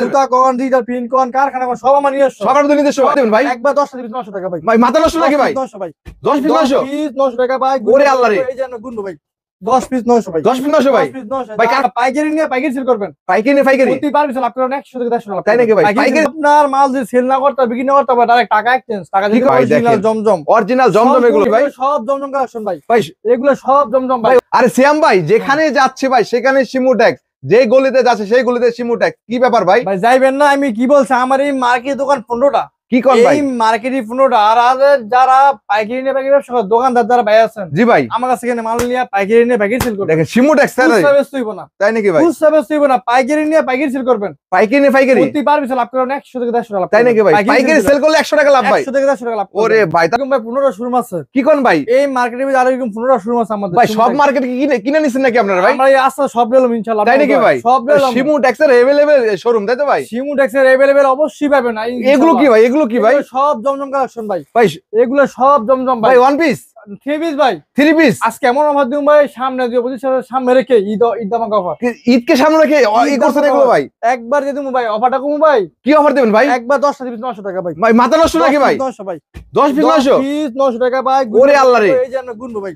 সুতা কোন digital print কোন কারখানা কোন সব আমার নিজস্ব। সব আপনাদের নিজস্ব দেবেন ভাই। একবার 10 পিস 900 টাকা ভাই। ভাই মাথা নষ্ট নাকি ভাই? 900 ভাই। 10 পিস 900 পিস 900 টাকা ভাই। ওরে আল্লাহ রে। এই যে গুন্ডু ভাই 10 পিস 900 ভাই। 10 পিস 900 ভাই। 10 পিস 900 ভাই পাইকারি নিয়ে পাইকারি সেল করবেন। পাইকারি নে পাইকারি প্রতি পার পিস লাভ করেন 100 থেকে 150 টাকা। তাই নাকি ভাই? পাইকারি আপনার মাল যদি সেল না করতে বিক্রি না করতে হবে ডাইরেক্ট টাকা এক্সচেঞ্জ টাকা দিতে অরিজিনাল জমজম। অরিজিনাল জমজম এগুলো ভাই। সব জমজম কালেকশন ভাই। ভাই এগুলো সব জমজম ভাই। আরে সিয়াম ভাই যেখানে যাচ্ছে ভাই সেখানে সিমুটেক্স, যে গলিতে যাচ্ছে সেই গলিতে সিমুটেক্স, কি ব্যাপার ভাই? ভাই যাইবেন না, আমি কি বলছি আমার এই মার্কেট দোকান 15টা। কি কোন ভাই? এই মার্কেটে 15টা। আর যারা পাইকারি নিয়ে পাইকারি ব্যবসা করে দোকানদার যারা ভাই আছেন, জি ভাই, আমার কাছে এখানে মাল নিয়ে পাইকারি নিয়ে পাইকারি সেল করবেন। দেখেন সিমুটেক্স খুচরা বেচতে হইব না। তাই নাকি ভাই? খুচরা বেচতে হইব না, পাইকারি নিয়ে পাইকারি সেল করবেন। পাইকারি নে পাইকারি প্রতি পার পিস লাভ করেন 100 থেকে 150 টাকা। তাই নাকি ভাই? পাইকারি সেল করলে 100 টাকা লাভ ভাই। 100 থেকে 150 টাকা লাভ। ওরে ভাই এরকম ভাই 15টা শোরুম আছে। কি কোন ভাই? এই মার্কেটের মধ্যে আরো এরকম 15টা শোরুম আছে আমাদের ভাই সব মার্কেটে কিনে নিছেন নাকি আপনারা ভাই? আমরা এই আস্তে সব নিলাম ইনশাআল্লাহ। তাই নাকি ভাই? সব নিলাম। সিমুটেক্স এর अवेलेबल শোরুম তাই তো ভাই? সিমুটেক্স এর अवेलेबल অবশ্যই পাবেন। এগুলো কি ভাই? এগুলো কি ভাই? সব জমজম কালেকশন ভাই। ভাই এগুলো সব জমজম ভাই ভাই। ওয়ান পিস 3 পিস ভাই। 3 পিস আজকে এমন অফার দিন ভাই, সামনে দিয়ে 25 সামনে রেখে ঈদ ধামাকা অফার। ঈদকে সামনে রেখে ই করছেন এগুলো ভাই। একবার দিয়ে দেবো ভাই, অফারটা কমু ভাই। কি অফার দেবেন ভাই? একবার 10টা পিস 900 টাকা ভাই। ভাই মাথা নষ্ট নাকি ভাই? 900 ভাই। 10 পিস 900 পিস 900 টাকা ভাই। ওরে আল্লাহ রে। এই যে গুনবো ভাই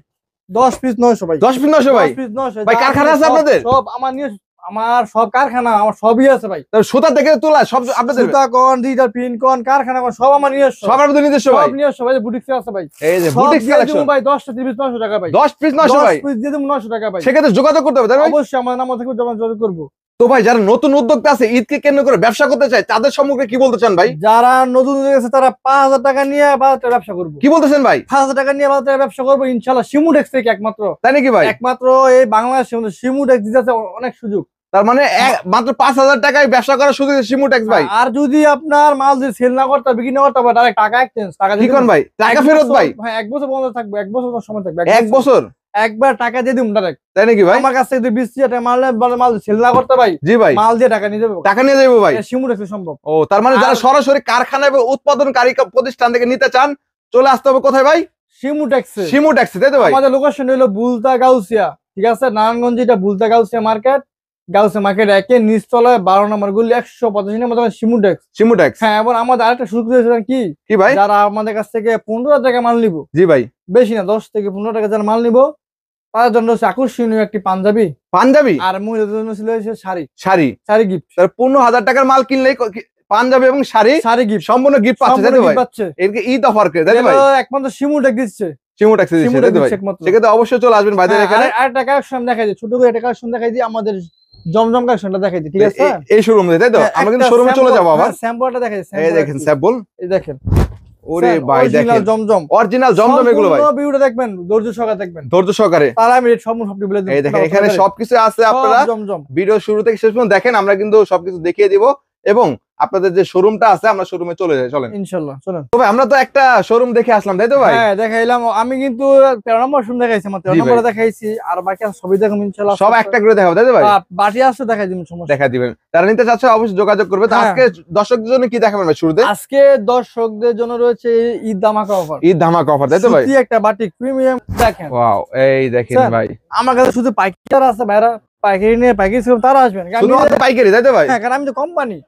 10 পিস 900 ভাই। 10 পিস 900 ভাই। 10 পিস 900 ভাই কারখানা আছে আপনাদের? সব আমার নিয়ে, আমার সব কারখানা, আমার সবই আছে ভাই। সুতা থেকে তোলা সব আপনাদের? সুতা কোন ডিজিটাল প্রিন্ট কোন কারখানা কোন সব আমার নিজস্ব। সব আপনাদের নিজস্ব ভাই। সব নিজস্ব ভাই। বুটিক্স আছে ভাই। এই যে বুটিক্স কালেকশন ভাই 10টা পিস 900 টাকা ভাই। 10 পিস 900 ভাই। 10 পিস দিয়ে দেবো 900 টাকা ভাই। সেক্ষেত্রে যোগাযোগ করতে হবে তাই ভাই? অবশ্যই আমার নাম থেকে যোগাযোগ করবো। তো ভাই যারা নতুন উদ্যোক্তা আছে ঈদকে কেন্দ্র করে ব্যবসা করতে চায় তাদের সম্মুখে কি বলতে চান ভাই? যারা নতুন আছে তারা 5000 টাকা নিয়ে বাজারে ব্যবসা করবো। কি বলতেছেন ভাই? 5000 টাকা নিয়ে বাজারে ব্যবসা করবো ইনশাআল্লাহ। সিমুটেক্স থেকে একমাত্র। তাই নাকি ভাই? একমাত্র এই বাংলাদেশের মধ্যে সিমুটেক্স দিতেছে অনেক সুযোগ। তার মানে মাত্র 5000 টাকায় ব্যবসা করার সুযোগ সিমুটেক্স ভাই। আর যদি আপনার মাল যদি সেল না করতে বিক্রি না করতে ডাইরেক্ট টাকা এক্সচেঞ্জ টাকা কি কোন ভাই? টাকা ফেরত ভাই? হ্যাঁ 1 বছর বন্ধ থাকবে। 1 বছর সময় থাকবে। 1 বছর একবার টাকা দিয়ে দিম ডাইরেক্ট। তাই নাকি ভাই? আমার কাছ থেকে যদি 20,000 টাকা মাল সেল না করতে ভাই, জি ভাই, মাল দিয়ে টাকা নিয়ে যাবো। টাকা নিয়ে যাবো ভাই। সিমুটেক্স সম্ভব। ও তার মানে যারা সরাসরি কারখানা এবং উৎপাদনকারী প্রতিষ্ঠান থেকে নিতে চান চলে আসতে হবে কোথায় ভাই? সিমুটেক্স। সিমুটেক্স তাই তো ভাই? আমাদের লোকেশন হলো বুলতা গাউসিয়া, ঠিক আছে? নারায়ণগঞ্জ, এটা বুলতা গাউসিয়া মার্কেট। গাউসিয়া মার্কেট একে নিচতলায় 12 নম্বর গলি 185 নম্বর সিমুটেক্স। সিমুটেক্স হ্যাঁ, এবং আমাদের আরেকটা সুযোগ রয়েছে কি ভাই? যারা আমাদের কাছ থেকে 15 টাকা মাল নিব, জি ভাই, বেশি না 10 থেকে 15 টাকা যারা মাল নিব তার জন্য হচ্ছে আকর্ষণীয় একটি পাঞ্জাবি। আর মহিলাদের জন্য ছিল শাড়ি। শাড়ি গিফট। 15,000 টাকার মাল কিনলেই পাঞ্জাবি এবং শাড়ি গিফট সম্পূর্ণ গিফট পাচ্ছে তাই তো ভাই? এরকে ঈদ অফার করে তাই তো ভাই? একমাত্র সিমুটেক্স দিচ্ছে। সিমুটেক্স দিচ্ছে তাই তো ভাই? সেক্ষেত্রে অবশ্যই চলে আসবেন ভাইদের এখানে। আর টাকা কালেকশন দেখাই দিই, ছোট করে একটা কালেকশন দেখাই দিই, আমাদের জমজম কালেকশনটা দেখাই দিই, ঠিক আছে? এই শোরুম তাই তো? আমরা কিন্তু শোরুমে চলে যাব আবার। স্যাম্পলটা দেখাই দিই। এই দেখেন স্যাম্পল। এই দেখেন। ওরে ভাই দেখেন অরিজিনাল জমজম এগুলো ভাই। সম্পূর্ণ ভিডিওটা দেখবেন, ধৈর্য সহকারে দেখবেন। ধৈর্য সহকারে। তাহলে আমি সম্পূর্ণ সবটি বলে দেব। এই দেখেন এখানে সবকিছু আছে, আপনারা ভিডিও শুরু থেকে শেষ পর্যন্ত দেখেন, আমরা কিন্তু সবকিছু দেখিয়ে দিব। এবং আপনাদের যে শোরুমটা আছে আমরা শোরুমে চলে যাই, চলেন ইনশাআল্লাহ চলেন। তবে আমরা তো একটা শোরুম দেখে আসলাম তাই তো ভাই? হ্যাঁ দেখাইলাম, আমি কিন্তু 13 নম্বর শোরুম দেখাইছি, আমার 13 নম্বরে দেখাইছি। আর বাকি সবই দেখাবো ইনশাআল্লাহ। সব একটা করে দেখাবো তাই তো ভাই? বাকি আছে দেখাই দিবেন, সমস্যা দেখা দিবেন। যারা নিতে চাচ্ছে অবশ্যই যোগাযোগ করবে। তো আজকে দর্শকদের জন্য কি দেখাবেন ভাই শুরুতে? আজকে দর্শকদের জন্য রয়েছে ঈদ ধামাকা অফার। ঈদ ধামাকা অফার তাই তো ভাই? সুতি একটা বাটিক প্রিমিয়াম দেখেন। ওয়াও, এই দেখেন ভাই, আমার কাছে শুধু পাইকার আছে ভাইরা, পাইকারি নিয়ে পাইকারি ছিল তারা আসবেন। শুধুমাত্র পাইকারি তাই তো ভাই? হ্যাঁ, কারণ আমি তো কোম্পানি,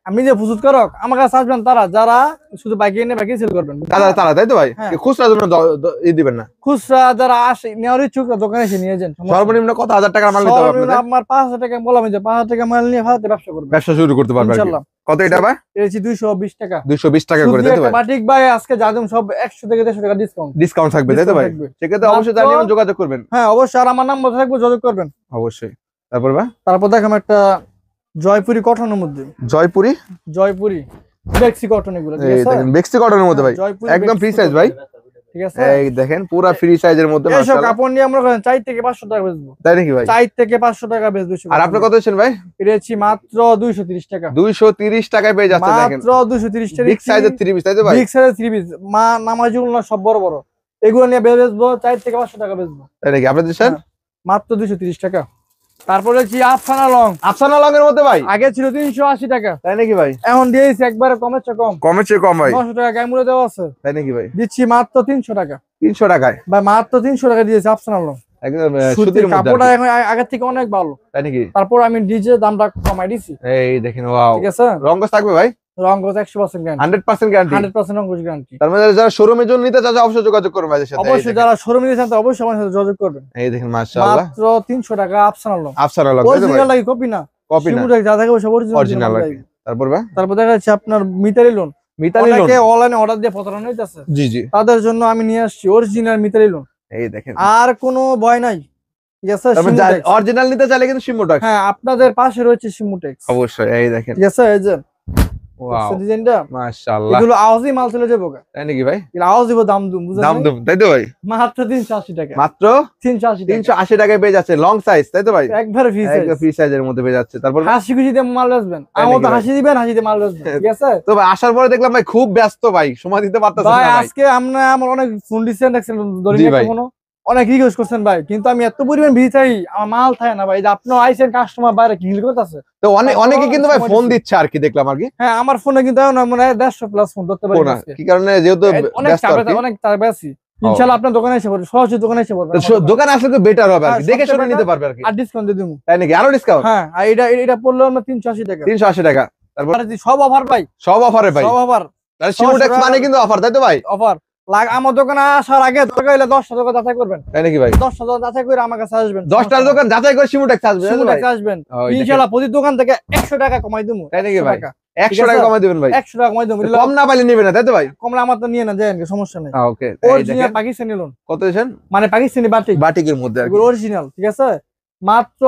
আমি যে প্রস্তুত করক, আমার কাছে আসবেন তারা যারা শুধু পাইকারি নিয়ে পাইকারি সেল করবেন। তারা তাই তো ভাই? খুচরা জন্য দিবেন না? খুচরা যারা আসে নেওয়ার ইচ্ছুক দোকানে এসে নিয়ে যান। সর্বনিম্ন কত হাজার টাকার মাল নিতে হবে আপনাদের? আমার 5000 টাকা বললাম যে 5000 টাকা মাল নিয়ে ব্যবসা করবেন, ব্যবসা শুরু করতে পারবেন ইনশাআল্লাহ। কত এটা ভাই? এসেছি 220 টাকা। 220 টাকা করে তাই তো ভাই? বাটিক ভাই আজকে যাদম সব 100 থেকে 150 টাকা ডিসকাউন্ট থাকবে তাই তো ভাই? সেক্ষেত্রে অবশ্যই জানিয়ে যোগাযোগ করবেন। হ্যাঁ অবশ্যই, আর আমার নাম্বার থাকবে, যোগাযোগ করবেন অবশ্যই। তারপর ভাই? তারপর দেখাম একটা জয়পুরি কটনের মধ্যে। জয়পুরি বেক্সি কটন, এগুলো ঠিক আছে? দেখেন বেক্সি কটনের মধ্যে ভাই, একদম ফ্রি সাইজ ভাই, ঠিক আছে? এই দেখেন পুরো ফ্রি সাইজের মধ্যে মাশাআল্লাহ। এইসব কাপড় নিয়ে আমরা 4 থেকে 500 টাকা বেচবো। তাই নাকি ভাই? 4 থেকে 500 টাকা বেচবো। আর আপনি কত দিচ্ছেন ভাই? পেয়েছি মাত্র 230 টাকা। 230 টাকায় পেয়ে যাচ্ছে দেখেন, মাত্র 230 টাকা। বিগ সাইজের 3 পিস তাই তো ভাই? বিগ সাইজের 3 পিস নামাজগুলো সব বড় বড়, এগুলো নিয়ে বেচবো 4 থেকে 500 টাকা বেচবো। তাই নাকি? আপনাদের স্যার মাত্র 230 টাকা। তারপরে হচ্ছে আফসানা লং এর মধ্যে ভাই, আগে ছিল 380 টাকা, তাই নাকি ভাই? এখন দিয়েছি একবারে কমের চেয়ে কম ভাই, 900 টাকা গায়ে মুড়ে দেওয়া আছে, তাই নাকি ভাই? দিচ্ছি মাত্র 300 টাকা। 300 টাকায় ভাই, মাত্র 300 টাকা দিয়েছি আফসানা লং। একদম সুতির সুতির মধ্যে কাপড়টা এখন আগের থেকে অনেক ভালো, তাই নাকি? তারপর আমি ডিজে দামটা কমাই দিছি। এই দেখেন ওয়াও, ঠিক আছে, রংকস থাকবে ভাই? রংকস 100% গ্যারান্টি, 100% গ্যারান্টি, 100% রংকস গ্যারান্টি। তার মানে যারা শোরুমের জন্য নিতে চাচ্ছে অবশ্যই যোগাযোগ করবেন ভাইদের সাথে। অবশ্যই যারা শোরুমে নিতে চান অবশ্যই আমার সাথে যোগাযোগ করবেন। এই দেখেন মাশাআল্লাহ, মাত্র 300 টাকা Afsana long. Afsana long, original লাগে, কপি না, কপি না, যা থাকে সব অরিজিনাল লাগে। তারপর ভাই তারপর দেখা যাচ্ছে আপনার মিতালি লোন। মিতালি লোন অনলাইনে অর্ডার দিয়ে প্রতারণা হইতাছে, জি জি, তাদের জন্য আমি নিয়ে আসছি অরিজিনাল মিতালি লোন। এই দেখেন আর কোনো ভয় নাই। ঠিক আছে, অরিজিনাল নিতে চাইলে কিন্তু সিমুটেক্স, হ্যাঁ আপনাদের পাশে রয়েছে সিমুটেক্স অবশ্যই। এই দেখেন, ঠিক আছে, এই যে ওয়াও ডিজাইনটা মাশাআল্লাহ, এগুলো আওয়াজই মাল চলে যাবে, তাই নাকি ভাই? এগুলো আওয়াজ দিব, দাম দুম, বুঝছেন? দাম দুম, তাই তো ভাই? মাত্র 380 টাকা, মাত্র 380 টাকা, 380 টাকায় পেয়ে যাচ্ছে লং সাইজ, তাই তো ভাই? একবারে ফ্রি সাইজ, একদম ফ্রি সাইজের মধ্যে পেয়ে যাচ্ছে। তারপর হাসি খুশি দিয়ে মাল বেচবেন, তাই আমার নাকি তো ভাই? হাসি দিবেন, হাসি দিয়ে মাল বেচবেন। ঠিক আছে তো ভাই আসার পরে দেখলাম ভাই খুব ব্যস্ত ভাই, সময় দিতে পারতেছেন ভাই, না ভাই। আজকে আমার অনেক ফোন দিচ্ছেন, দেখছেন জি ভাই। অনেক রিকোয়েস্ট করছেন ভাই, কিন্তু আমি এত পরিমাণ ভিড় চাই, আমার মাল থাকে না ভাই। এই যে আপনি আইছেন, কাস্টমার বাইরে কিল করতেছে, তো অনেকে কিন্তু ভাই ফোন দিচ্ছে আর কি, দেখলাম আর কি। হ্যাঁ, আমার ফোনে কিন্তু এখন মানে 150 প্লাস ফোন ধরতে পারি আজকে। কি কারণে? যেহেতু অনেক ব্যস্ত আর কি। অনেক চাপে আছি। ইনশাআল্লাহ আপনার দোকানে এসে পড়বে, সরাসরি দোকানে এসে পড়বে, দোকানে আসলে তো বেটার হবে আর কি, হ্যাঁ, দেখে শুনে সবচেয়ে নিতে পারবে আর কি। আর ডিসকাউন্ট দিয়ে দেবো। তাই নাকি? আরো ডিসকাউন্ট? হ্যাঁ, আর এটা পড়লো আমরা 380 টাকা, 380 টাকা। তারপর আর সব অফার ভাই, সব অফারে ভাই, সব অফার, তাহলে সিমুটেক্স মানে কিন্তু অফার, তাই তো ভাই? অফার। আমার দোকানে আসার আগে দরকার হলে 10টা দোকান যাচাই করবেন, তাই নাকি ভাই? 10টা দোকান যাচাই করে আমার কাছে আসবেন, 10টার দোকান যাচাই করে সিমুটেক্স আসবে, তাই তো ভাই? আসবেন ও, এই দেখেন। ইনশাআল্লাহ প্রতি দোকান থেকে 100 টাকা কমাই দেবো। তাই নাকি ভাই? 100 ঠিক টাকা আছে? কমাই দিবেন ভাই? 100 টাকা কমাই দেবো, কম না পাইলে নিবে না, তাই তো ভাই? কমলে আমার তো নিয়ে না যায়, সমস্যা নেই। ওকে, অরিজিনাল পাকিস্তানি লোন, কত দিয়েছেন? মানে পাকিস্তানি বাটিক, বাটিকের মধ্যে আর কি, অরিজিনাল। ঠিক আছে, মাত্র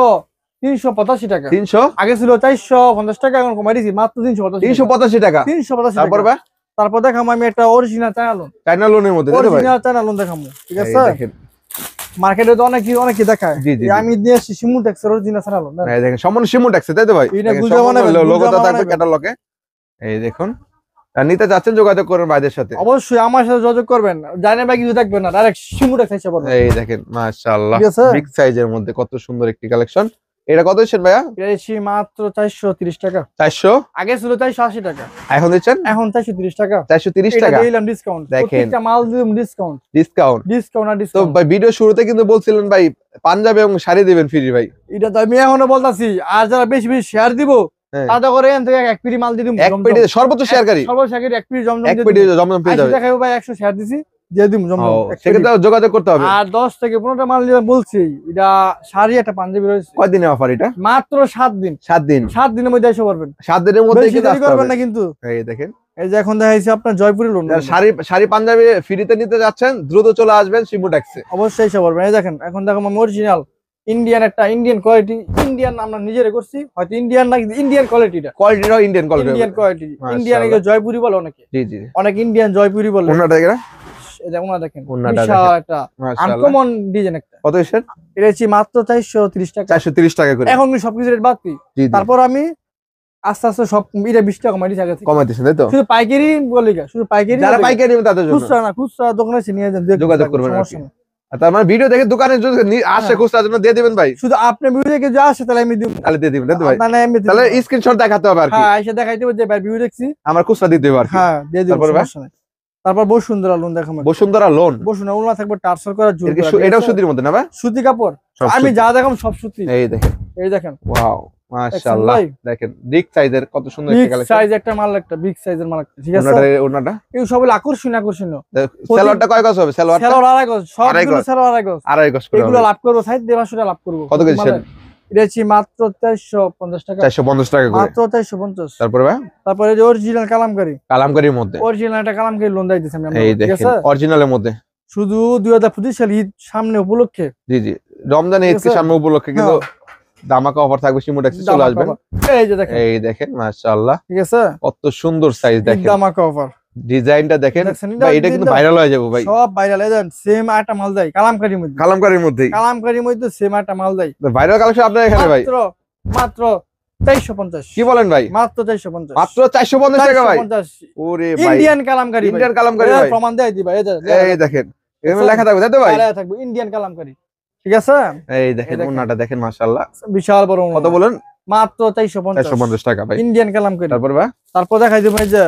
385 টাকা। 300, আগে ছিল 450 টাকা, এখন কমাই দিয়েছি মাত্র 385 টাকা। 385 তারপর টাকা। ভাই তারপর দেখাবো আমি একটা অরিজিনাল চায়না লোন, চায়না লোনের মধ্যে, তাই তো ভাই? অরিজিনাল চায়না লোন দেখাবো। ঠিক এই আছে, দেখেন, মার্কেটে তো অনেক কি দেখায়, জি, জি, জি। আমি নিয়ে আসছি সিমুটেক্স অরিজিনাল চায়না লোন। এই দেখেন সম্পূর্ণ সিমুটেক্স, তাই তো ভাই? এটা গুলজা বানাবেন, লোগোটা গুলজা থাকবে বানাবেন। ক্যাটালগে। এই দেখুন, আর নিতে যাচ্ছেন যোগাযোগ করুন ভাইদের সাথে। অবশ্যই আমার সাথে যোগাযোগ করবেন, জানেন ভাই কিছু দেখবেন না, ডাইরেক্ট সিমুটেক্স এসে পড়বেন। এই দেখেন মাশাআল্লাহ, ঠিক আছে? বিগ সাইজের মধ্যে কত সুন্দর একটি কালেকশন। এটা কত দিচ্ছেন ভাইয়া? পেয়েছি মাত্র 430 টাকা, 400, আগে ছিল 480 টাকা, এখন দিচ্ছেন এখন 430 টাকা। 430 এটা টাকা দিলাম ডিসকাউন্ট, দেখেন। প্রত্যেকটা মাল দিলাম ডিসকাউন্ট, ডিসকাউন্ট। ডিসকাউন্ট আর তো ডিসকাউন্ট। ভাই ভিডিও শুরুতে কিন্তু বলছিলেন ভাই পাঞ্জাবি এবং শাড়ি দিবেন ফ্রি ভাই। এটা তো আমি এখনো বলতাছি, আর যারা বেশি বেশি শেয়ার দিব হ্যাঁ। তাদের করে এখান থেকে এক পিড়ি মাল দিয়ে দিব, এক পেটি সর্বোচ্চ শেয়ারকারী, সর্বশেষে এক পিড়ি জমজম এক দিয়ে পেটি দিব। জমজম পেয়ে আজকে যাবে। দেখাবো ভাই 100 শেয়ার দিছি, দিয়ে দিব জমজম এক পিড়ি। সেক্ষেত্রে যোগাযোগ করতে হবে। আর 10 থেকে 15টা মাল নিয়ে বলছি, এটা শাড়ি একটা পাঞ্জাবি রয়েছে, কয়দিনে অফার এটা? মাত্র 7 দিন, 7 দিন। 7 দিনের মধ্যে এসে পারবেন, 7 দিনের মধ্যে বেশি দেরি করবেন না কিন্তু। এই দেখেন, এই যে এখন দেখাইছি আপনার জয়পুরি লোন, যারা শাড়ি পাঞ্জাবি ফ্রিতে নিতে যাচ্ছেন দ্রুত চলে আসবেন সিমুটেক্সে। অবশ্যই এসে পারবেন। এই দেখেন এখন দেখো আমি অরিজিনাল ইন্ডিয়ান, একটা ইন্ডিয়ান কোয়ালিটি, ইন্ডিয়ান আমরা নিজেরা করছি, হয়তো ইন্ডিয়ান না কিন্তু ইন্ডিয়ান কোয়ালিটিটা, কোয়ালিটিটাও ইন্ডিয়ান কোয়ালিটি, ইন্ডিয়ান কোয়ালিটি, মাশাআল্লাহ। ইন্ডিয়ান এগুলো জয়পুরি বলে অনেকে, জি জি। অনেক ইন্ডিয়ান জয়পুরি বলে। ওনাটা দেখেন, এই যে ওনা দেখেন, ওনাটা বিশাল দেখেন। একটা মাশাআল্লাহ। আনকমন ডিজাইন একটা। কত এসেছেন? এটা হচ্ছে মাত্র 430 টাকা, 430 টাকা করে। এখন কিন্তু সবকিছু রেট বাড়তি। জি জি। তারপর আমি আস্তে আস্তে সব এটা 20 টাকা কমাই দিছি আগে থেকে। কমাই দিয়েছেন, তাই তো? শুধু পাইকারি বলি না, শুধু পাইকারি, যারা পাইকারি নেবেন তাদের জন্য খুচরা না, খুচরা দোকানে এসে নিয়ে যান, যোগাযোগ করবেন আর কি। সমস্যা নেই। আর তার মানে ভিডিও দেখে দোকানে যদি আসে খুচরার জন্য দিয়ে দিবেন ভাই, শুধু আপনি ভিডিও দেখে যা আসে তাহলে আমি দিব, তাহলে দিয়ে দিবেন, তাই তো ভাই? না এমনি দিব তাহলে না। স্ক্রিনশট দেখাতে হবে আর কি, হ্যাঁ, এসে দেখাই দেব যে ভাই ভিডিও দেখছি, আমার খুচরা দিতে হবে আর কি। হ্যাঁ দিয়ে দিব, তারপরে ভাই? সমস্যা নেই। তারপর বসুন্ধরা লোন দেখাবো, বসুন্ধরা লোন, বসুন্ধরা ওনা থাকবে টার্সেল করা জুল করা, এটাও সুতির মধ্যে না ভাই? সুতি কাপড়, সব আমি সুতি। যা দেখাম সব সুতি। এই দেখেন, এই দেখেন ওয়াও মাশাআল্লাহ, ভাই? দেখেন বিগ সাইজের কত সুন্দর বিগ একটা কালেকশন। সাইজ একটা মাল, একটা বিগ সাইজের মাল একটা, ঠিক আছে? ওনাটা এই সব আকর্ষণীয় সেলোয়ারটা কয় গজ হবে? সেলোয়ারটা সেলোয়ার আড়াই গজ, আড়াই সবগুলো গজ। সেলোয়ার আড়াই গজ। আড়াই গজ করে এগুলো হবে। লাভ করবো, সাইড দিয়ে 500 টাকা লাভ করবো। কত কেজি ছেন? এটা হচ্ছে মাত্র 450 টাকা, 450 টাকা করে। মাত্র 450। তারপরে ভাই তারপরে যে অরিজিনাল কালামকারী, কালামকারীর মধ্যে অরিজিনাল একটা কালামকারী লোন দিতেছি আমি এই আপনাকে, ঠিক দেখেন আছে? অরিজিনালের মধ্যে, শুধু 2025 সাল ঈদ সামনে উপলক্ষে, জি জি, রমজান ঈদকে ঠিক আছে? সামনে উপলক্ষে কিন্তু ধামাকা অফার থাকবে, সিমুটেক্সে চলে আসবেন। এই যে দেখেন, এই দেখেন মাশাআল্লাহ, ঠিক আছে? কত সুন্দর সাইজ দেখেন, দামাকা অফার, ডিজাইনটা দেখেন দেখছেন? ভাই, এটা কিন্তু ভাইরাল হয়ে যাবে ভাই। সব ভাইরাল, এই দেন সেম একটা মাল দেয় কালামকারীর মধ্যে, কালামকারীর মধ্যেই কালামকারীর মধ্যে সেম একটা মাল দেয়, ভাইরাল কালেকশন আপনার এখানে ভাই। মাত্র 450। কি বলেন ভাই? মাত্র 450, মাত্র 450 টাকা ভাই? 450 ওরে ভাই, ইন্ডিয়ান কালামকারী, ইন্ডিয়ান কালামকারী ভাই, প্রমাণ দেয় দিবা। এই এই দেখেন এখানে লেখা থাকবে, তাই তো ভাই? থাকবে ইন্ডিয়ান কালামকারী, ঠিক আছে? এই দেখেন ওনাটা দেখেন মাশাআল্লাহ, বিশাল বড় কত বলেন? মাত্র 450, 450 টাকা ভাই। ইন্ডিয়ান কালামকারী। তারপর ভাই তারপর দেখাই দেবো এই যে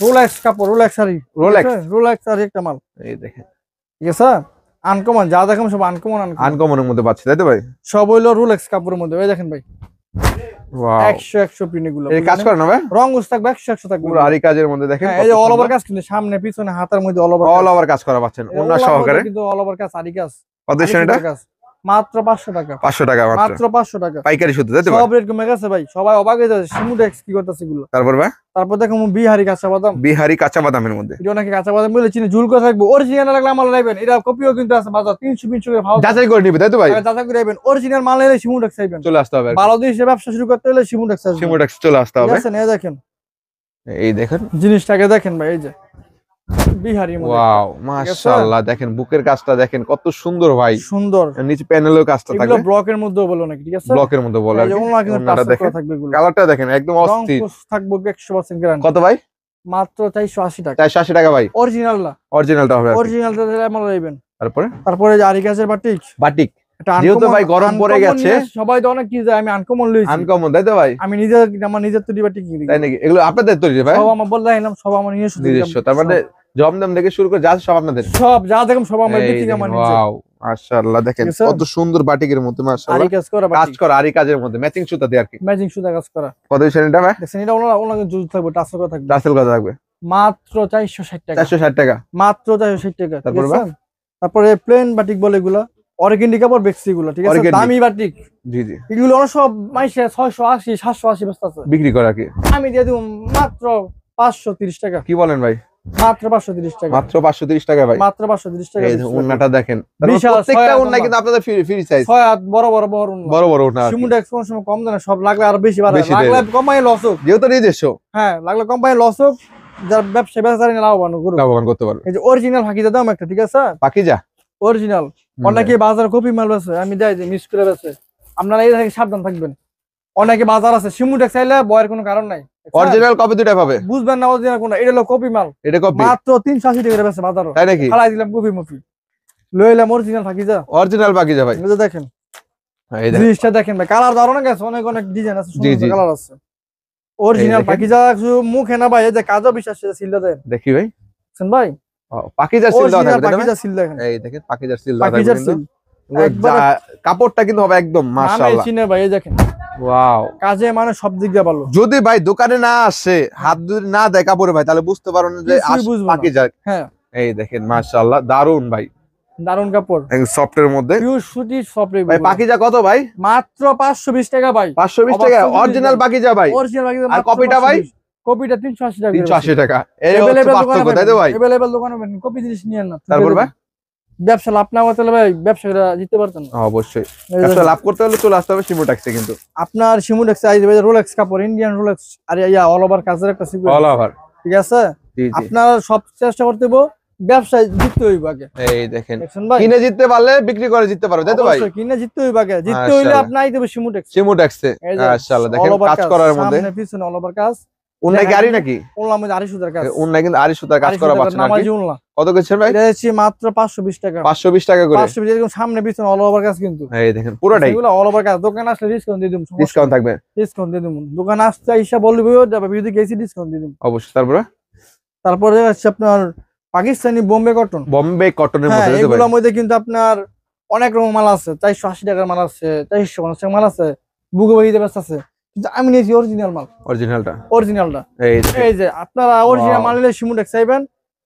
রোলেক্স কাপড়, Rolex sari, Rolex, Rolex sari একটা মাল, এই দেখেন ঠিক আছে? আনকমন যা দেখাম সব আনকমন আনকমনের মধ্যে পাচ্ছি তাই তো ভাই? সব হইলো রোলেক্স কাপড়ের মধ্যে। এই দেখেন ভাই, ওয়াও 100 প্রিন্ট গুলো। এই কাজ করে না ভাই? রং গুছ থাকবে 100 থাকবে পুরো আরি কাজের মধ্যে দেখেন। এই যে অল ওভার কাজ, কিন্তু সামনে পিছনে হাতের মধ্যে অল ওভার কাজ করা পাচ্ছেন ওন্না সহকারে, কিন্তু অল ওভার কাজ আরি কাজ। কত এটা? মাত্র 500 টাকা। 500 টাকা মাত্র 500 টাকা পাইকারি শুধু তাই তো? সব রেট কমে গেছে ভাই, সবাই অবাক হয়ে যাচ্ছে সিমুটেক্স কি করতেছে এগুলো। তারপর ভাই তারপর দেখো বিহারি কাঁচা বাদাম, বিহারি কাঁচা বাদামের মধ্যে এটা নাকি কাঁচা বাদাম বলে চিনি ঝুলকো থাকবে। অরিজিনাল লাগলে আমার লাইবেন, এটা কপিও কিন্তু আছে বাজার 300 করে ভাও যাচাই করে নিবে তাই তো ভাই? যাচাই করে আইবেন, অরিজিনাল মাল এলে সিমুটেক্স আইবেন। চলে আসতে হবে, ভালো দেশে ব্যবসা শুরু করতে হলে সিমুটেক্স আসবে। সিমুটেক্স চলে আসতে হবে। আচ্ছা এই দেখেন, এই দেখেন জিনিসটাকে দেখেন ভাই, এই যে বিহারি মধ্যে। ওয়াও মাশাআল্লাহ, দেখেন বুকের কাজটা দেখেন কত সুন্দর ভাই, সুন্দর। নিচে প্যানেলের কাজটা থাকবে, এগুলো ব্লকের মধ্যে বলো নাকি, ঠিক আছে ব্লকের মধ্যে বলে আর কি। ওনাটা দেখেন, থাকবে এগুলো কালারটা দেখেন একদম অস্থির। থাকবে 100% গ্যারান্টি। কত ভাই? মাত্র 480 টাকা। 480 টাকা ভাই? অরিজিনাল না, অরিজিনালটা হবে। অরিজিনালটা আমরা লাইবেন। তারপরে যে আরি কাজের বাটিক, বাটিক যেহেতু ভাই গরম পড়ে গেছে, সবাই তো অনেক কি যায়, আমি আনকমন লইছি। আনকমন তাই তো ভাই? আমি আমার নিজের তৈরি বাটিক কিনি। তাই নাকি? এগুলো আপনাদের তৈরি ভাই? সব আমার বললাম, সব আমার নিজস্ব। তার মানে জমদম থেকে শুরু করে যা সব আপনাদের? সব যা দেখুন সব আমার বিক্রি আমার নিজে। ওয়াও মাশাআল্লাহ, দেখেন কত সুন্দর বাটিকের মধ্যে মাশাআল্লাহ। কাজ করা আরি কাজের মধ্যে ম্যাচিং সুতা দিয়ে আর কি, ম্যাচিং সুতা কাজ করা। কত দিছেন এটা ভাই? দেখেন এটা ওনাকে জুজ থাকবে, টাসেল করা থাকবে। টাসেল করা থাকবে মাত্র 460 টাকা। 460 টাকা মাত্র 460 টাকা। তারপর ভাই? তারপরে প্লেন বাটিক বলে এগুলা, অর্গানিক কাপড় বেক্সি গুলো, ঠিক আছে, দামি বাটিক। জি জি, এগুলো সব মাইশে 680 780 ব্যস্ত আছে বিক্রি করা কি। আমি দিয়ে দিব মাত্র 530 টাকা। কি বলেন ভাই? মাত্র 530 টাকা। মাত্র 530 টাকা ভাই? মাত্র 530 টাকা। এই ওন্নাটা দেখেন, প্রত্যেকটা ওন্না কিন্তু আপনাদের ফ্রি সাইজ, 6 হাত বড় বড় ওন্না, বড় বড় ওন্না। সিমুটেক্স কোন সময় কম দেয় না, সব লাগলে আর বেশি বাড়ায়, লাগলে কমাই লস হোক, যেহেতু নিজস্ব। হ্যাঁ লাগলে কমাই লস হোক, যার ব্যবসা বেচারি লাভবান করতে পারবে। এই যে অরিজিনাল ফাকিজা দাম একটা, ঠিক আছে, ফাকিজা অরিজিনাল। অনেকে বাজার কপি মাল বেচে, আমি দেই যে মিস করে বেচে, আপনারা এই থেকে সাবধান থাকবেন। অনেকে বাজার আছে সিমুটেক্স চাইলে বয়ের কোনো কারণ নাই, অরিজিনাল কপি দুটো পাবে, বুঝবেন না অরিজিনাল কোনটা। এটা হলো কপি মাল, এটা কপি মাত্র 380 টাকা করে বেচে বাজারে, তাই নাকি? খালাই দিলাম কপি মপি, লইলাম অরিজিনাল ফাকিজা। অরিজিনাল ফাকিজা ভাই, এই যে দেখেন জিনিসটা দেখেন ভাই, কালার দারুণ গেছে, অনেক অনেক ডিজাইন আছে, সুন্দর কালার আছে। অরিজিনাল ফাকিজা মুখে না ভাই, এই যে কাজও বিশ্বাস সেটা সিলটা দেন, দেখি ভাই শুন ভাই, পাকিজার সিল দাও থাকবে, পাকিজার সিল দেখেন, এই দেখেন পাকিজার সিল দাও থাকবে কিন্তু কাপড়টা কিন্তু হবে একদম মাশাআল্লাহ। চিনে ভাই, এই দেখেন ওয়াও, কাজে মানে সব দিক দিয়ে ভালো। যদি ভাই দোকানে না আসে, হাত যদি না দেয় কাপড়ে ভাই, তাহলে বুঝতে পারবেন যে পাকিজা। হ্যাঁ এই দেখেন মাশাআল্লাহ, দারুন ভাই, দারুন কাপড়, একদম সফটের মধ্যে, পিওর সুতি সফট। ভাই পাকিজা কত ভাই? মাত্র 520 টাকা ভাই, 520 টাকা অরিজিনাল পাকিজা ভাই, অরিজিনাল পাকিজা। আর কপিটা ভাই? কপিটা 380 টাকা, 380 টাকা। এই হচ্ছে পার্থক্য তাই তো ভাই? अवेलेबल দোকানে পাবেন, কপি জিনিস নিয়েন না। তারপর ভাই ব্যবসা লাভ না করতে হলে ভাই ব্যবসাটা জিততে পারতেন না। অবশ্যই ব্যবসা লাভ করতে হলে চলে আসতে হবে সিমুটেক্সে। কিন্তু আপনার সিমুটেক্সে আইবে রোলেক্স কাপড়, ইন্ডিয়ান রোলেক্স, আর ইয়া অল ওভার কাজের একটা সিকুয়েন্স, অল ওভার, ঠিক আছে। আপনার সব চেষ্টা করতে হবে, ব্যবসায় জিততে হইব আগে। এই দেখেন কিনে জিততে পারলে বিক্রি করে জিততে পারবে তাই তো ভাই? অবশ্যই কিনে জিততে হইব আগে, জিততে হইলে আপনি আইতে হবে সিমুটেক্স, সিমুটেক্সে। মাশাআল্লাহ দেখেন কাজ করার মধ্যে, সামনে পিছনে অল ওভার কাজ। উন্নাই কি আরি নাকি? উন্নার মধ্যে আরি সুতার কাজ, উন্নাই কিন্তু আরি সুতার কাজ করা পাচ্ছেন নাকি? কত কইছেন ভাই? এটা হচ্ছে মাত্র 520 টাকা, 520 টাকা করে, 520 এরকম সামনে পিছনে অল ওভার কাজ কিন্তু। এই দেখেন পুরোটাই এগুলো অল ওভার কাজ। দোকানে আসলে ডিসকাউন্ট দিয়ে দিমু, ডিসকাউন্ট থাকবে, ডিসকাউন্ট দিয়ে দিমু। দোকানে আসতে আইসা বলবি যদি গেছি ডিসকাউন্ট দিয়ে দিমু অবশ্যই। তারপরে হচ্ছে আপনার পাকিস্তানি বোম্বে কটন, বোম্বে কটনের মধ্যে এগুলোর মধ্যে কিন্তু আপনার অনেক রকম মাল আছে, 480 টাকার মাল আছে, 450 টাকার মাল আছে, বুকে বাড়িতে ব্যস্ত আছে, কিন্তু আমি নিয়েছি অরিজিনাল মাল, অরিজিনালটা। এই যে আপনারা অরিজিনাল মাল নিলে সিমুটেক্স চাইবেন,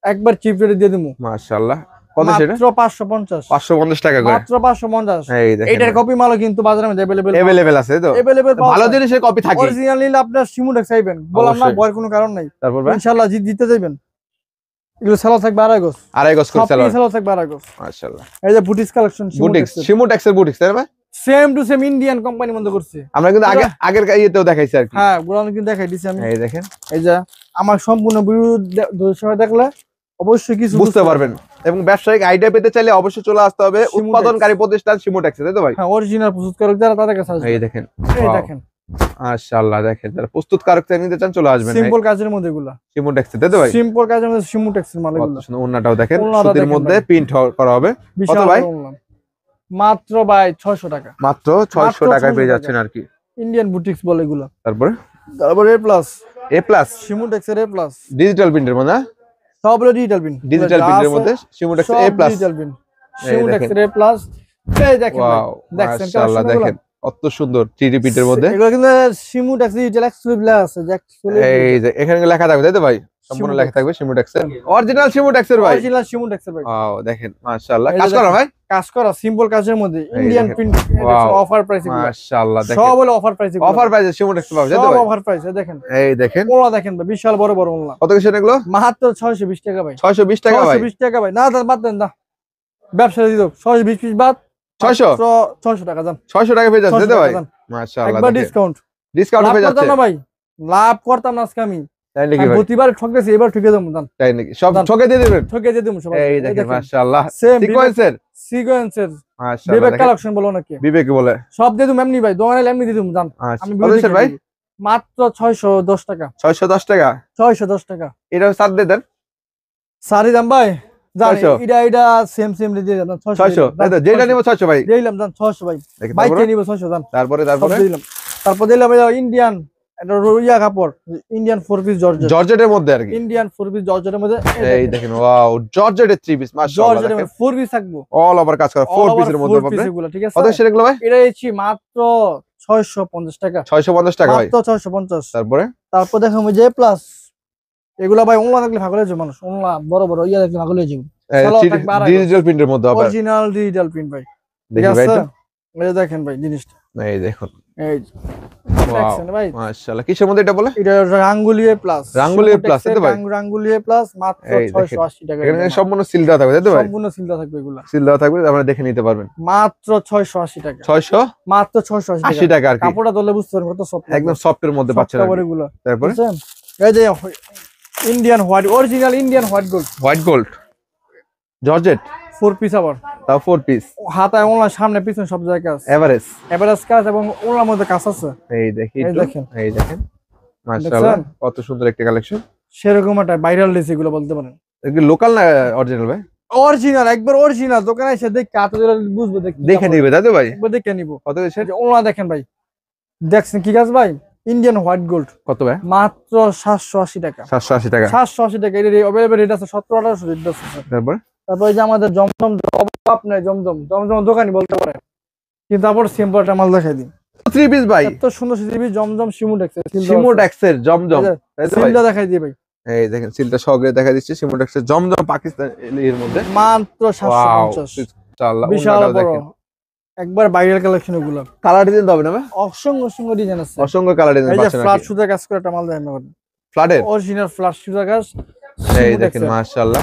একবার চিপ রেটে দিয়ে দিমু। মাশাআল্লাহ কত সেটা? মাত্র 550 টাকা করে, মাত্র 550। এই দেখেন এটার কপি মালও কিন্তু বাজারের মধ্যে अवेलेबल আছে তো, अवेलेबल ভালো জিনিসের কপি থাকে। অরিজিনাল নিলে আপনার সিমুটেক্স চাইবেন, বললাম না ভয়ের কোনো কারণ নাই। তারপর ইনশাআল্লাহ জিততে যাবেন। এগুলো সেল থাকবে 2.5 গজ, 2.5 গজ করে সেল থাকবে 2.5 গজ। মাশাআল্লাহ এই যে বুটিক্স কালেকশন, বুটিক্স সিমুটেক্সের বুটিক্স তাই না? Same to same Indian company মধ্যে করছে। আমরা কিন্তু আগের ইয়েতেও দেখাইছি আর কি। হ্যাঁ গুলো কিন্তু দেখাই দিছি আমি। এই দেখেন, এই যে আমার সম্পূর্ণ ভিডিও দর্শক দেখলে অবশ্যই কিছু বুঝতে পারবেন, এবং ব্যবসায়িক আইডিয়া পেতে চাইলে অবশ্যই চলে আসতে হবে উৎপাদনকারী প্রতিষ্ঠান সিমুটেক্সে তাই তো ভাই? হ্যাঁ অরিজিনাল প্রস্তুতকারক যারা তাদের কাছে আসবে। এই দেখেন, এই দেখেন মাশাআল্লাহ, দেখেন যারা প্রস্তুতকারক থেকে নিতে চান চলে আসবেন। সিম্পল কাজের মধ্যে এগুলা সিমুটেক্সে তাই তো ভাই? সিম্পল কাজের মধ্যে সিমুটেক্সের মাল এগুলো। ওন্নাটাও দেখেন সুতির মধ্যে প্রিন্ট করা হবে। কত ভাই? মাত্র ভাই 600 টাকা, মাত্র 600 টাকায় পেয়ে যাচ্ছেন আর কি। ইন্ডিয়ান বুটিক্স বলে এগুলো। তারপরে এ প্লাস সিমুটেক্সের এ প্লাস ডিজিটাল প্রিন্টের মধ্যে, সবগুলো ডিজিটাল প্রিন্ট, ডিজিটাল প্রিন্টের মধ্যে সিমুটেক্স এ প্লাস ডিজিটাল প্রিন্ট। শিমুটেক্সের A+ এই দেখেন ভাই দেখছেন মাশাআল্লাহ দেখেন কত সুন্দর 3D প্রিন্টের মধ্যে এগুলো কিন্তু শিমুটেক্স ডিজিটাল এক্সক্লুসিভ লেখা আছে এই যে এখানে লেখা থাকবে তাই তো ভাই সম্পূর্ণ লেখা থাকবে শিমুটেক্সের অরিজিনাল শিমুটেক্সের ভাই অরিজিনাল শিমুটেক্সের ভাই ওয়াও দেখেন মাশাআল্লাহ কাজ করা ভাই কাজ করা সিম্পল কাজের মধ্যে ইন্ডিয়ান প্রিন্ট অফার প্রাইসে মাশাআল্লাহ দেখেন সব হলো অফার প্রাইসে শিমুটেক্স পাবে তাই তো ভাই অফার প্রাইসে দেখেন এই দেখেন ওলা দেখেন ভাই বিশাল বড় বড় ওলা কত কিছু এগুলো মাত্র 620 টাকা ভাই 620 টাকা ভাই 620 টাকা ভাই না বাদ দেন না ব্যবসা দিয়ে দাও 620 পিস বাদ 600 টাকা দাম 600 টাকা পেয়ে যাচ্ছে তাই তো ভাই মাশাআল্লাহ একবার ডিসকাউন্ট পেয়ে যাচ্ছে না ভাই লাভ করতাম না আজকে আমি তাই নাকি ভাই প্রতিবার ঠকতেছি এবার ঠকে দেবো দাম তাই নাকি সব ঠকে দিয়ে দিবেন ঠকে দিয়ে দেবো সবাই এই দেখেন মাশাআল্লাহ সিকোয়েন্সের মাশাআল্লাহ বিবেক কালেকশন বলো নাকি বিবেক বলে সব দিয়ে দিম এমনি ভাই দোকানে এমনি দিয়ে দিম দাম আমি বলেছেন ভাই মাত্র 610 টাকা 610 টাকা 610 টাকা এটা সাত দিয়ে দেন সারি দাম ভাই জানি এটা সেম দিয়ে দাম 600 তাই তো যেটা নিব 600 ভাই দিলাম দাম 600 ভাই বাইকে নিব 600 দাম তারপরে দিলাম ইন্ডিয়ান এটা রুইয়া কাপড় ইন্ডিয়ান 4 পিস জর্জেটের মধ্যে আর কি ইন্ডিয়ান 4 পিস জর্জেটের মধ্যে এই দেখেন ওয়াও জর্জেটের 3 পিস মাশাআল্লাহ জর্জেটের 4 পিস থাকবো অল ওভার কাজ করা 4 পিসের মধ্যে পাবেন এগুলো ঠিক আছে কত সেটা এগুলো ভাই এটা এসেছি মাত্র 650 টাকা 650 টাকা ভাই মাত্র 650 তারপর দেখো যে প্লাস এগুলা ভাই অনলাইন দেখলে ভাগ হয়ে যাবে মানুষ অনলাইন বড় বড় ইয়া দেখলে ভাগ হয়ে যাবে ডিজিটাল প্রিন্টের মধ্যে আবার অরিজিনাল ডিজিটাল প্রিন্ট ভাই দেখি ভাই এই দেখেন ভাই জিনিসটা এই দেখুন এই দেখছেন ভাই মাশাআল্লাহ কিসের মধ্যে এটা বলে এটা রাঙ্গুলিয়ে প্লাস তাই তো ভাই রাঙ্গুলিয়ে প্লাস মাত্র 680 টাকা এখানে সম্পূর্ণ সিল দেওয়া থাকবে তাই তো ভাই সম্পূর্ণ সিল দেওয়া থাকবে এগুলা সিল দেওয়া থাকবে আপনারা দেখে নিতে পারবেন মাত্র 680 টাকা 600 মাত্র 680 টাকা আর কি কাপড়টা ধরলে বুঝতে পারবেন কত সফট একদম সফটের মধ্যে পাচ্ছেন এগুলো তারপরে এই যে Indian white original Indian white gold georgette 4 piece আবার তাও 4 পিস হাতায় ওনার সামনে পিছনে সব জায়গায় কাজ এভারেজ কাজ এবং ওনার মধ্যে কাজ আছে এই দেখেন মাশাআল্লাহ কত সুন্দর একটা কালেকশন সেরকম একটা ভাইরাল ড্রেস এগুলো বলতে পারেন এগুলো লোকাল না অরিজিনাল ভাই অরিজিনাল একবার অরিজিনাল দোকানে এসে দেখে কাট বুঝবো দেখে নিবে তাই তো ভাই দেখে নিব কত হয়েছে ওনা দেখেন ভাই দেখছেন কি কাজ ভাই ইন্ডিয়ান হোয়াইট গোল্ড কত ভাই মাত্র 780 টাকা 780 টাকা এর अवेलेबल রেট আছে 17-1800 রেট আছে তারপর যে আমাদের জমজম অভাব নাই জমজম দোকানি বলতে পারে কিন্তু তারপর সিম্পলটা মাল দেখাই দিন 3 পিস ভাই এত সুন্দর 3 পিস জমজম শিমুটেক্সের জমজম সিলটা দেখাই দিই ভাই এই দেখেন সিলটা সহজে দেখা দিচ্ছে শিমুটেক্সের জমজম পাকিস্তান এর মধ্যে মাত্র 750 ইনশাআল্লাহ বিশাল বড় একবার ভাইরাল কালেকশন এগুলো কালার ডিজাইন হবে না ভাই অসংখ্য ডিজাইন আছে অসংখ্য কালার ডিজাইন পাচ্ছেন এই যে ফ্ল্যাট সুতা কাজ করে একটা মাল দেখাই আমাদের ফ্ল্যাটের অরিজিনাল ফ্ল্যাট সুতা কাজ এই দেখেন মাশাআল্লাহ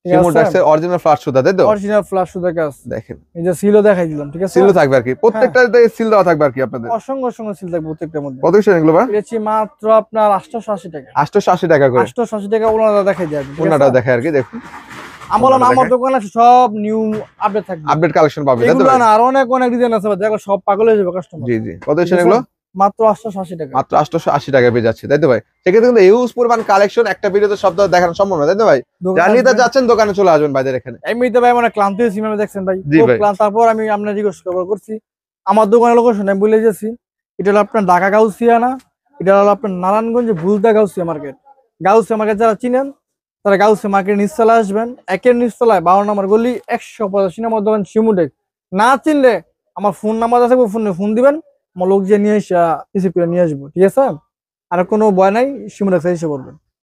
শিমুটেক্সের অরিজিনাল ফ্ল্যাট সুতা তাই তো অরিজিনাল ফ্ল্যাট সুতা কাজ দেখেন এই যে সিলও দেখাই দিলাম ঠিক আছে সিলও থাকবে আর কি প্রত্যেকটাতে সিল দেওয়া থাকবে আর কি আপনাদের অসংখ্য সিল থাকবে প্রত্যেকটার মধ্যে কত টাকা এগুলো ভাই এসেছি মাত্র আপনার 880 টাকা 880 টাকা করে 880 টাকা ওনারা দেখাই যায় ওনাটা দেখায় আর কি দেখুন আমার দোকানে সব নিউ আপডেট থাকবে আপডেট কালেকশন পাবে তাই তো এগুলো না আর অনেক ডিজাইন আছে দেখো সব পাগল হয়ে যাবে কাস্টমার জি কত টাকা এগুলো মাত্র 880 টাকা মাত্র 880 টাকা পেয়ে যাচ্ছে তাই তো ভাই সেক্ষেত্রে কিন্তু ইউজ পরিমাণ কালেকশন একটা ভিডিওতে সব দেখানো সম্ভব না তাই তো ভাই জানিয়ে যাচ্ছেন দোকানে চলে আসবেন ভাইদের এখানে এমনিতে ভাই মানে ক্লান্ত হয়েছি আমি দেখছেন ভাই খুব ক্লান্ত তারপর আমি আপনার জিজ্ঞেস করছি আমার দোকানের লোকেশন আমি বলে যাচ্ছি এটা হলো আপনার ঢাকা গাউসিয়া না এটা হলো আপনার নারায়ণগঞ্জ ভুলতা গাউসিয়া মার্কেট যারা চিনেন তারা গাউসিয়া মার্কেট নিচতলায় আসবেন একের নিচতলায় 52 নম্বর গলি 185 নম্বর দোকান শিমুটেক না চিনলে আমার ফোন নাম্বার আছে ফোন দিবেন আমার লোক যে নিয়ে রিসিভ করে নিয়ে আসবো ঠিক আছে আর কোনো ভয় নাই শিমুটেক এসে বলবেন